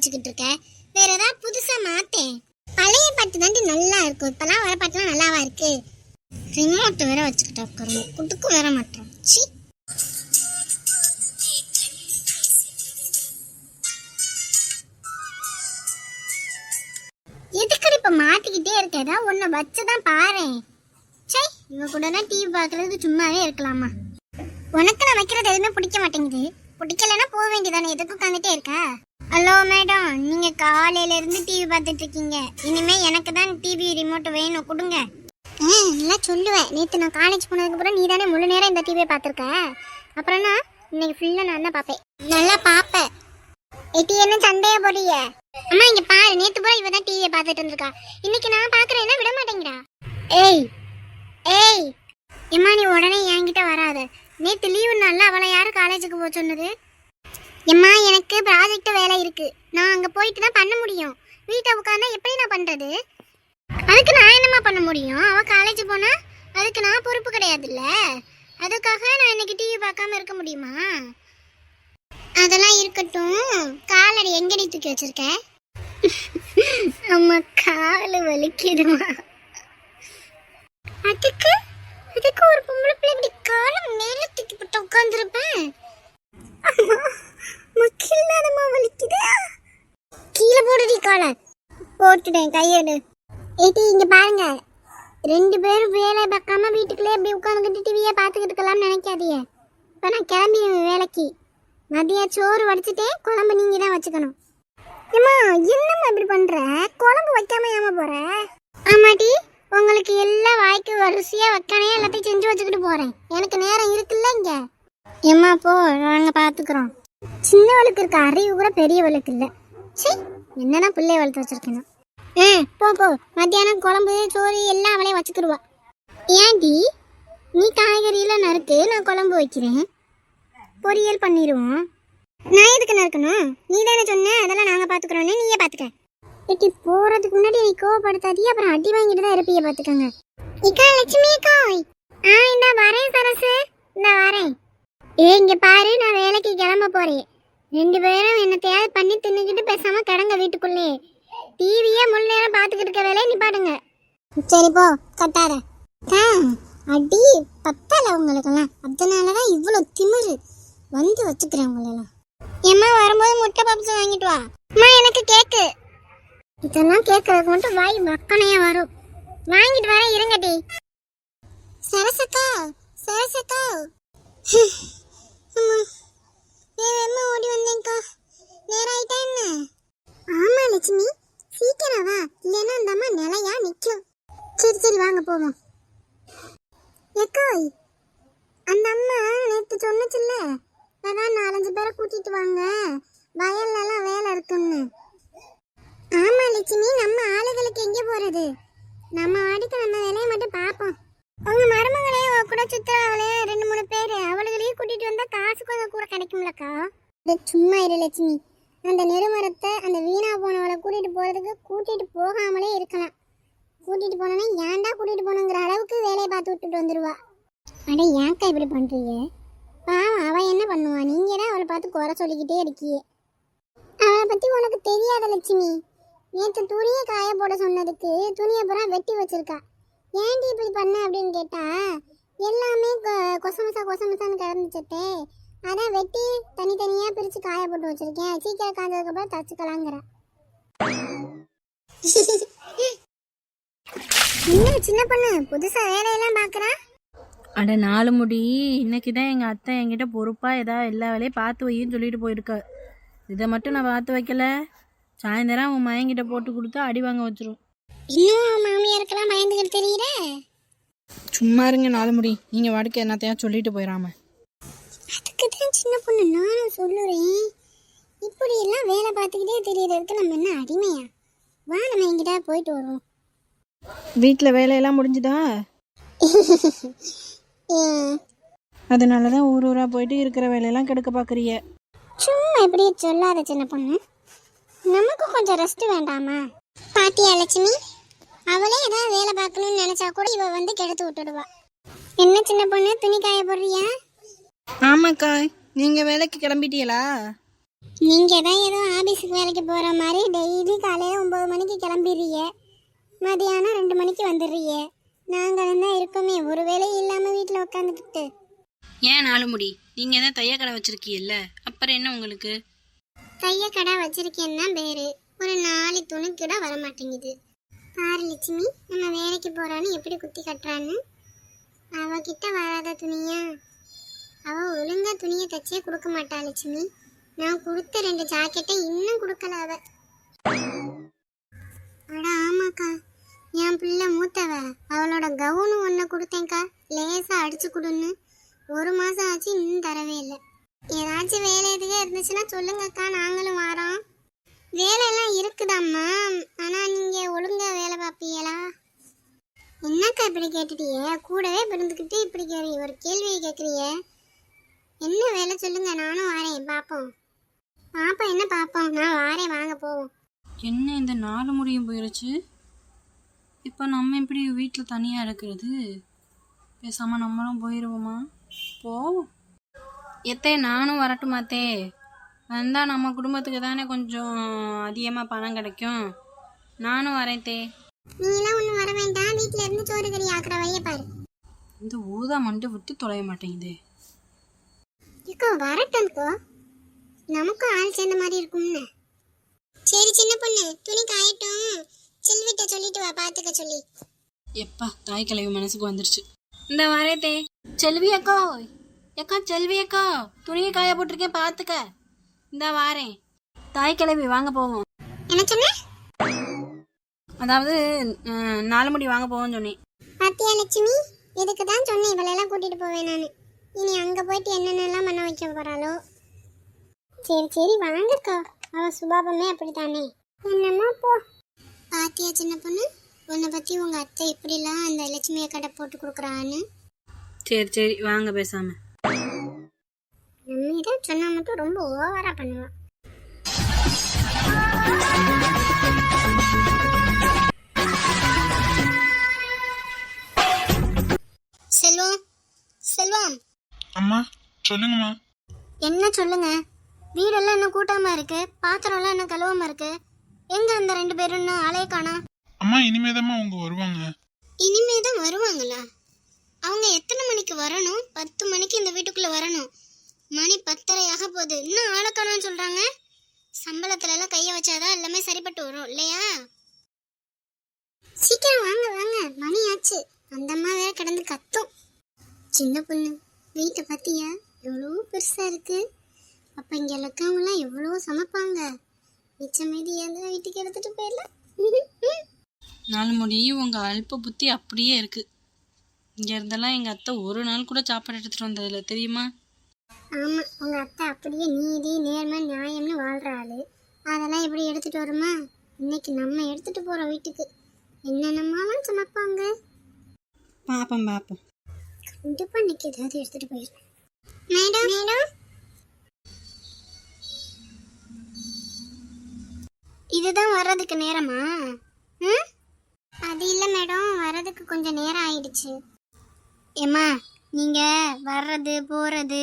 வச்சுக்கிட்டு இருக்க? வேற ஏதாவது புதுசா மாத்தேன். பழைய பாட்டு தாண்டி நல்லா இருக்கும். இப்பெல்லாம் வர பாட்டுலாம் நல்லாவா இருக்கு? ரிமோட் வேற வச்சுக்கிட்டா உட்காருங்க, குட்டுக்கு வேற மாட்டோம். சி, எதுக்கடி இப்ப மாட்டிக்கிட்டே இருக்க? ஏதாவது ஒன்ன வச்சுதான் பாரு. சை, இவ கூட டிவி பாக்குறது சும்மாவே இருக்கலாமா? உனக்கு நான் வைக்கிறது எதுவுமே பிடிக்க மாட்டேங்குது. பிடிக்கலன்னா போக வேண்டியதானே, எதுக்கு உட்காந்துட்டே இருக்கா? ஹலோ மேடம், நீங்க காலையில இருந்து டிவி பார்த்துட்டு இருக்கீங்க. இனிமே எனக்கு தான் டிவி ரிமோட் வேணும், கொடுங்க. எல்லாம் சொல்லுவேன். நேற்று நான் காலேஜ் போனதுக்கு அப்புறம் நீ தானே முழு நேரம் இந்த டிவியை பார்த்துருக்க. அப்புறம்னா இன்னைக்கு ஃபுல்லா நான் தான் பார்ப்பேன். நல்லா பார்ப்பேன். எட்டி என்ன சண்டையா போறீங்க? அம்மா இங்க பாரு, நேற்று பூரா இவ தான் டிவியை பார்த்துட்டு இருந்திருக்கா. இன்னைக்கு நான் பார்க்கறேன்னா விட மாட்டேங்கிறா. ஏய் ஏய் எம்மா, நீ உடனே என்கிட்ட வராத. நேற்று லீவு நாள்ல அவளை யாரு காலேஜுக்கு போக சொன்னது? எம்மா, எனக்கு ப்ராஜெக்ட் வேலை இருக்கு. நான் அங்க போயிட்டு தான் பண்ண முடியும். வீட்டை உட்காந்தா எப்படி நான் பண்றது? அதுக்கு நான் என்னம்மா பண்ண முடியும்? அவ காலேஜ் போனா அதுக்கு நான் பொறுப்பு கிடையாதுல்ல. அதுக்காக நான் இன்னைக்கு டிவி பார்க்காம இருக்க முடியுமா? அதெல்லாம் இருக்கட்டும். காலடி எங்கடி தூக்கி வச்சிருக்க? அம்மா, கால் வலிக்குதுமா. அதுக்கு அதுக்கு ஒரு பொம்பளை பிள்ளை இப்படி காலை மேல தூக்கி போட்டு உட்காந்துருப்பேன். மக்கில்லாதமா வலிக்குது. கீழே போடுடி காலை. போட்டுட்டேன், கையெடு. ஏடி இங்க பாருங்க, 2 பேரும் வேலை பார்க்காம வீட்டுக்குள்ளே எப்படி உட்காந்துக்கிட்டு டிவியை பார்த்துக்கிட்டு இருக்கலாம்னு நினைக்காதீங்க. இப்போ நான் கிளம்பிடுவேன் வேலைக்கு. மதியம் சோறு வடிச்சுட்டே குழம்பு நீங்க தான் வச்சுக்கணும். ஏம்மா, என்னம்மா இப்படி பண்ற? குழம்பு வைக்காம ஏமா போற? ஆமாட்டி, உங்களுக்கு எல்லா வாய்க்கு வரிசையா வைக்கானே எல்லாத்தையும் செஞ்சு வச்சுக்கிட்டு போறேன். எனக்கு நேரம் இருக்குல்ல இங்க. ஏம்மா போ, நாங்க பாத்துக்கிறோம். சின்னவளுக்கு இருக்க அறிவு கூட பெரியவளுக்கு இல்ல. சரி, என்னன்னா பிள்ளைய வளர்த்து வச்சிருக்கேன். போ போ, மத்தியானம் குழம்பு சோறு எல்லாம் அவளே வச்சுக்கிடுவா. ஏன்டி, நீ காய்கறியெல்லாம் நறுக்கு, நான் குழம்பு வைக்கிறேன். பொரியல் பண்ணிடுவோம். நான் எதுக்கு நறுக்கணும்? நீ தானே சொன்ன அதெல்லாம் நாங்கள் பார்த்துக்குறோன்னு. நீயே பார்த்துக்க. இட்டி போகிறதுக்கு முன்னாடி நீ கோவப்படுத்தாதீ, அப்புறம் அடி வாங்கிட்டு தான் இருப்பீங்க. பார்த்துக்கோங்க. இக்கா லட்சுமி அக்கா. இந்த வரேன் சரசு, இந்த வரேன். இங்க பாரு, நான் வேலைக்கு கிளம்ப போறேன். 2 பேரும் என்னத்தையாவது பண்ணி தின்னுக்கிட்டு பேசாம கிடங்க வீட்டுக்குள்ளே. டிவியே முழு நேரம் பார்த்துக்கிட்டு இருக்க வேலையை நிப்பாடுங்க. சரி போ, கட்டாத. அடி பத்தால உங்களுக்கெல்லாம். அதனாலதான் இவ்வளோ திமிரு. வந்து வச்சுக்கிறேன் உங்களெல்லாம். ஏம்மா, வரும்போது முட்டை பப்ஸ் வாங்கிட்டு வா. அம்மா, எனக்கு கேக்கு. இதெல்லாம் கேட்கறதுக்கு மட்டும் வாய் மக்கனையா வரும். வாங்கிட்டு வரேன், இருங்கடி. சரசக்கா, சரசக்கா. அம்மா, வேகமா ஓடி வந்தேன்க்கா. நேரம் ஆயிட்டா என்ன? ஆமா லட்சுமி, சீக்கிரம் வா, இல்லைன்னா அந்த அம்மா நிலையா நிற்கும். சரி சரி, வாங்க போவோம். எக்கோய், அந்த அம்மா நேற்று சொன்னச்சுல்ல, அதான் 4-5 பேரை கூட்டிட்டு வாங்க, வயல்லலாம் வேலை இருக்குன்னு. ஆமா லட்சுமி, நம்ம ஆளுகளுக்கு எங்கே போறது? நம்ம வாடிக்கு நம்ம வேலையை மட்டும் பார்ப்போம். உங்க மருமகளையும் கூட சுத்துறாங்களே 2-3 பேர், அவளுகளையும் கூட்டிட்டு வந்தா காசு கொஞ்சம் கூட கிடைக்கும்லக்கா. சும்மா இரு லட்சுமி. அந்த நெருமரத்தை அந்த வீணா போனவளை கூட்டிட்டு போறதுக்கு கூட்டிட்டு போகாமலே இருக்கலாம். கூட்டிட்டு போனோன்னா ஏன்டா கூட்டிட்டு போகணுங்கிற அளவுக்கு வேலையை பார்த்து விட்டுட்டு வந்துடுவா. அட ஏன்க்கா இப்படி பண்றீங்க? பாவம், அவன் என்ன பண்ணுவா? நீங்க தான் அவளை பார்த்து குறை சொல்லிக்கிட்டே இருக்கியே. அவளை பத்தி உனக்கு தெரியாத லட்சுமி. நேற்று துணியை காய போட சொன்னதுக்கு துணியை பூரா வெட்டி வச்சிருக்கா. ஏன்டி இப்படி பண்ண அப்படின்னு கேட்டா, எல்லாமே கொசமசான்னு கிடந்துச்சட்டே, அதான் வெட்டி தனித்தனியா பிரிச்சு காய போட்டு வச்சிருக்கேன். சீக்கிரம் காய்ச்சதுக்கு அப்புறம் தச்சுக்கலாங்கிற. என்ன சின்ன பொண்ணு புதுசா வேலையெல்லாம் பாக்குறா? அட 4 முடி, இன்னைக்கு தான் எங்கள் அத்தை என்கிட்ட பொறுப்பாக ஏதாவது எல்லா வேலையும் பார்த்து வையின்னு சொல்லிட்டு போயிருக்க. இதை மட்டும் நான் பார்த்து வைக்கல, சாயந்தரம் அவன் மயங்கிட்ட போட்டு கொடுத்தா அடி வாங்க வச்சிரும். இன்னும் மாமியாருக்கெல்லாம் பயந்துக்கிட்டு தெரியுற. சும்மா இருங்க 4 முடி, நீங்கள் வாடிக்கை என்னத்தையும் சொல்லிட்டு போயிடாம. அதுக்கு தான் சின்ன பொண்ணு நானும் சொல்லுறேன். இப்படி எல்லாம் வேலை பார்த்துக்கிட்டே தெரியறதுக்கு நம்ம என்ன அடிமையா? வா, நம்ம எங்கிட்ட போயிட்டு வருவோம். வீட்டில் வேலையெல்லாம் முடிஞ்சுதா? அதனால தான் ஊராக போயிட்டு இருக்கிற வேலையெல்லாம் கெடுக்க பார்க்குறிய. சும்மா எப்படி சொல்லாத சின்ன பொண்ணு, நமக்கு கொஞ்சம் ரெஸ்ட் வேண்டாமா? பாத்தியா லட்சுமி, அவளே ஏதாவது வேலை பார்க்கணும்னு நினைச்சா கூட இவ வந்து கெடுத்து விட்டுடுவா. என்ன சின்ன பொண்ணு, துணி காய போடுறியா? ஆமாக்கா, நீங்கள் வேலைக்கு கிளம்பிட்டீங்களா? நீங்கள் தான் ஏதோ ஆஃபீஸுக்கு வேலைக்கு போகிற மாதிரி டெய்லி காலையில் 9 மணிக்கு கிளம்பிடுறிய, மதியானம் 2 மணிக்கு வந்துடுறிய. நாங்களும் தான் இருக்கோமே ஒரு வேலையும் இல்லாமல் வீட்டில் உட்காந்துக்கிட்டு. ஏன் 4 முடி, நீங்கள் தான் தையக்கடை வச்சுருக்கீல்ல, அப்புறம் என்ன உங்களுக்கு? தையக்கடை வச்சிருக்கேன்னா பேர், ஒரு 4 துணி கூட வர மாட்டேங்குது. பாரு லட்சுமி, நம்ம வேலைக்கு போகிறான்னு எப்படி குத்தி கட்டுறான்னு. அவகிட்ட வராத துணியா? அவள் ஒழுங்கா துணியை தச்சே கொடுக்க மாட்டா லட்சுமி. நான் கொடுத்த 2 ஜாக்கெட்டை இன்னும் கொடுக்கல அவ. அட ஆமாக்கா, என் பிள்ளை மூத்தவ அவளோட கவுனு ஒன்று கொடுத்தேங்க்கா, லேசாக அடிச்சு கொடுன்னு. 1 மாதம் ஆச்சு, இன்னும் தரவே இல்லை. ஏதாச்சும் வேலை எதுவே இருந்துச்சுன்னா சொல்லுங்கக்கா, நாங்களும் வரோம். வேலையெல்லாம் இருக்குதாம்மா, ஆனால் நீங்கள் ஒழுங்கா வேலை பார்ப்பீங்களா? என்னக்கா இப்படி கேட்டுட்டியே? கூடவே பிறந்துக்கிட்டு இப்படி ஒரு கேள்வியை கேட்குறிய. என்ன வேலை சொல்லுங்க, நானும் வரேன். பார்ப்போம் பார்ப்போம், என்ன பார்ப்போம், நான் வரேன், வாங்க போவோம். என்ன இந்த 4 முடியும் போயிடுச்சு. இப்போ நம்ம எப்படி வீட்டில் தனியாக இருக்கிறது? பேசாமல் நம்மளும் போயிடுவோமா? போவோம். எத்தே நானும் வரட்டுமாத்தே? வந்தால் நம்ம குடும்பத்துக்கு தானே கொஞ்சம் அதிகமாக பணம் கிடைக்கும். நானும் வரேன் தே. நீலாம் ஒன்றும் வர வேண்டாம், வீட்டில் இருந்து சோறு கறி ஆக்குற வழியை பாரு. இந்த ஊதா மண்டை விட்டு தொலைய மாட்டேங்குது. இருக்கோ வரட்டோ, நமக்கும் ஆள் சேர்ந்த மாதிரி இருக்கும்னு. சரி சின்ன பொண்ணு, துணி காயட்டும், செல்விட்ட சொல்லிட்டு வா, பார்த்துக்க சொல்லி. எப்பா தாய் கிழவி மனசுக்கு வந்துருச்சு. இந்த வரேத்தே. செல்வி அக்கா, அக்கா செல்வி அக்கா, துணியை காய போட்டிருக்கேன் பார்த்துக்க. இந்த வாரேன். தாய் கிழவி வாங்க போவோம். என்ன சொன்ன? அதாவது 4 முடி வாங்க போவோம்னு சொன்னேன். பாத்தியா லட்சுமி, இதுக்கு தான் சொன்னேன் இவளெல்லாம் கூட்டிட்டு போவேன் நான். இனி அங்கே போயிட்டு என்னென்னலாம் பண்ண வைக்க போகிறாளோ. சரி சரி வாங்கக்கா, அவள் சுபாவமே அப்படித்தானே. என்னம்மா போ. பாத்தியா சின்ன பொண்ணு, உன்னை பற்றி உங்கள் அத்தை எப்படிலாம் அந்த லட்சுமியை கடை போட்டு கொடுக்குறான்னு. சரி சரி வாங்க பேசாம. நம்ம இதை சொன்னா மட்டும் ரொம்ப ஓவரா பண்ணுவான். செல்வம், செல்வம். அம்மா சொல்லுங்கம்மா. என்ன சொல்லுங்க? வீடெல்லாம் இன்னும் கூட்டாம இருக்கு, பாத்திரம்லாம் இன்னும் கழுவாம இருக்கு. எங்க அந்த 2 பேரும் இன்னும் ஆளைய காணோம்? அம்மா இனிமேதாம்மா அவங்க வருவாங்க. இனிமேதான் வருவாங்களா? அவங்க எத்தனை மணிக்கு வரணும்? 10 மணிக்கு இந்த வீட்டுக்குள்ள வரணும். மணி 10:30 ஆக போகுது, இன்னும் ஆளை காணோம்னு சொல்றாங்க. சம்பளத்துல எல்லாம் கைய வச்சாதான் எல்லாமே சரிப்பட்டு வரும் இல்லையா? சீக்கிரம் வாங்க வாங்க, மணி ஆச்சு. அந்த அம்மா வேற கிடந்து கத்தும். சின்ன பொண்ணு, வீட்டை பத்தியா எவ்வளோ பெருசா இருக்கு. அப்ப இங்க இருக்கவங்களாம் எவ்வளோ சமைப்பாங்க. மிச்சம் மீதி ஏதோ வீட்டுக்கு எடுத்துட்டு போயிடலாம். 4 முடி உங்க அல்ப புத்தி அப்படியே இருக்கு. இங்க இருந்தெல்லாம் எங்க அத்தை ஒரு நாள் கூட சாப்பாடு எடுத்துட்டு வந்ததில்ல தெரியுமா? ஆமா, உங்க அத்தை அப்படியே நீதி நேர்மை நியாயம்னு வாழ்ற ஆளு. அதெல்லாம் எப்படி எடுத்துட்டு வருமா? இன்னைக்கு நம்ம எடுத்துட்டு போறோம் வீட்டுக்கு. என்னென்னமாலாம் சமைப்பாங்க. பாப்போம் பாப்போம். கண்டிப்பா இன்னைக்கு ஏதாவது எடுத்துட்டு போயிடலாம். மேடம் மேடம், இதுதான் வர்றதுக்கு நேரமா? அது இல்லை மேடம், வர்றதுக்கு கொஞ்சம் நேரம் ஆயிடுச்சு. ஏம்மா, நீங்கள் வர்றது போகிறது,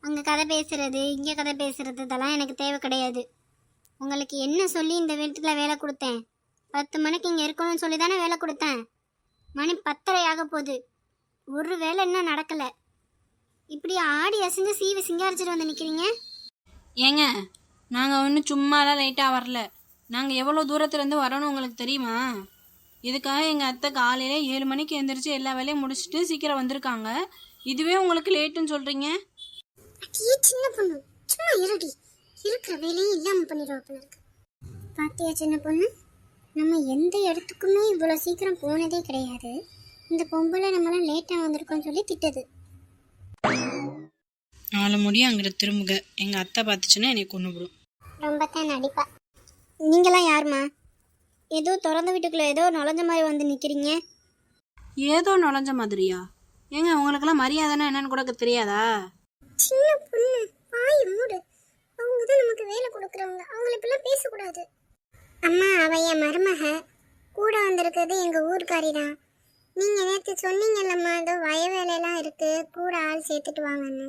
அங்கே கதை பேசுறது இங்கே கதை பேசுறது இதெல்லாம் எனக்கு தேவை கிடையாது. உங்களுக்கு என்ன சொல்லி இந்த வீட்டில் வேலை கொடுத்தேன்? 10 மணிக்கு இங்கே இருக்கணும்னு சொல்லி தானே வேலை கொடுத்தேன். மணி 10:30 ஆக போகுது, ஒரு வேலை இன்னும் நடக்கலை. இப்படி ஆடி அசைஞ்சு சீவி சிங்காரிச்சிட்டு வந்து நிற்கிறீங்க. ஏங்க, நாங்கள் ஒன்றும் சும்மாலாம் லைட்டாக வரல. நாங்கள் எவ்வளோ தூரத்துலேருந்து வரணும் உங்களுக்கு தெரியுமா? இதுக்காக எங்கள் அத்தை காலையில் 7 மணிக்கு எழுந்திரிச்சு எல்லா வேலையும் முடிச்சுட்டு சீக்கிரம் வந்திருக்காங்க. இதுவே உங்களுக்கு லேட்டுன்னு சொல்கிறீங்க. சின்ன பொண்ணு, சும்மா இருடி, இருக்கிற வேலையும் இல்லாமல் பண்ணிடுவாப்புல இருக்கு. பாத்தியா சின்ன பொண்ணு, நம்ம எந்த இடத்துக்குமே இவ்வளோ சீக்கிரம் போனதே கிடையாது. இந்த பொம்பளை நம்மளாம் லேட்டாக வந்திருக்கோம்னு சொல்லி திட்டுது. 4 முடி அங்கிட்ட திரும்புக, எங்கள் அத்தை பார்த்துச்சுன்னா என்னை கொண்டுவிடும். ரொம்ப தான் நடிப்பா. நீங்களாம் யாருமா? ஏதோ திறந்த வீட்டுக்குள்ளே ஏதோ நுழைஞ்ச மாதிரி வந்து நிற்கிறீங்க. ஏதோ நுழைஞ்ச மாதிரியா? ஏங்க, உங்களுக்கெல்லாம் மரியாதைன்னா என்னன்னு கூட தெரியாதா? சின்ன பொண்ணு, வாய் மூடு. அவங்க தான் நமக்கு வேலை கொடுக்குறவங்க, அவங்கள இப்பெல்லாம் பேசக்கூடாது. அம்மா, அவ என் மருமக, கூட வந்திருக்கிறது எங்கள் ஊர்க்காரி தான். நீங்கள் நேற்று சொன்னீங்கல்லம்மா, ஏதோ வய வேலையெல்லாம் இருக்குது, கூட ஆள் சேர்த்துட்டு வாங்கன்னு.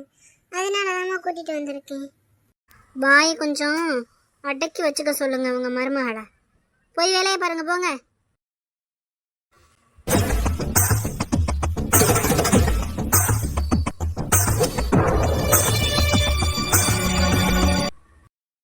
அதனால தான்மா கூட்டிகிட்டு வந்திருக்கேன். வாயை கொஞ்சம் அடக்கி வச்சுக்க சொல்லுங்க உங்க மருமகளை. போய் வேலையை பாருங்க போங்க.